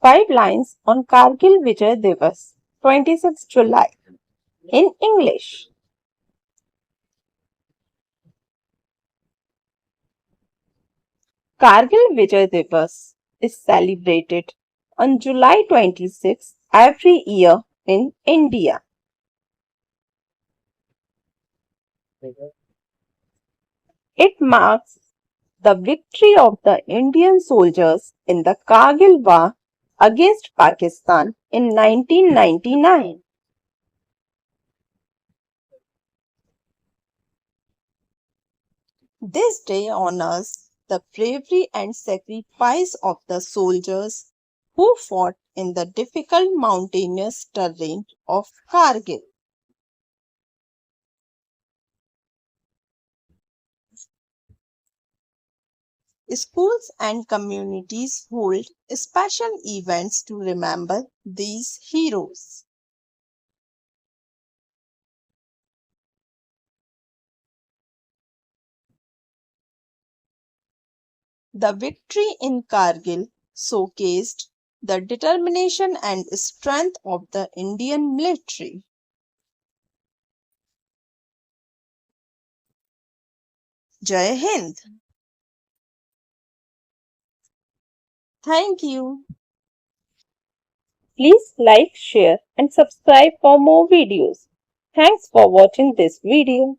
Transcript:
5 lines on Kargil Vijay Diwas, 26 July, in English. Kargil Vijay Diwas is celebrated on July 26 every year in India. It marks the victory of the Indian soldiers in the Kargil War against Pakistan in 1999. This day honors the bravery and sacrifice of the soldiers who fought in the difficult mountainous terrain of Kargil. Schools and communities hold special events to remember these heroes. The victory in Kargil showcased the determination and strength of the Indian military. Jai Hind. Thank you. Please like, share and subscribe for more videos. Thanks for watching this video.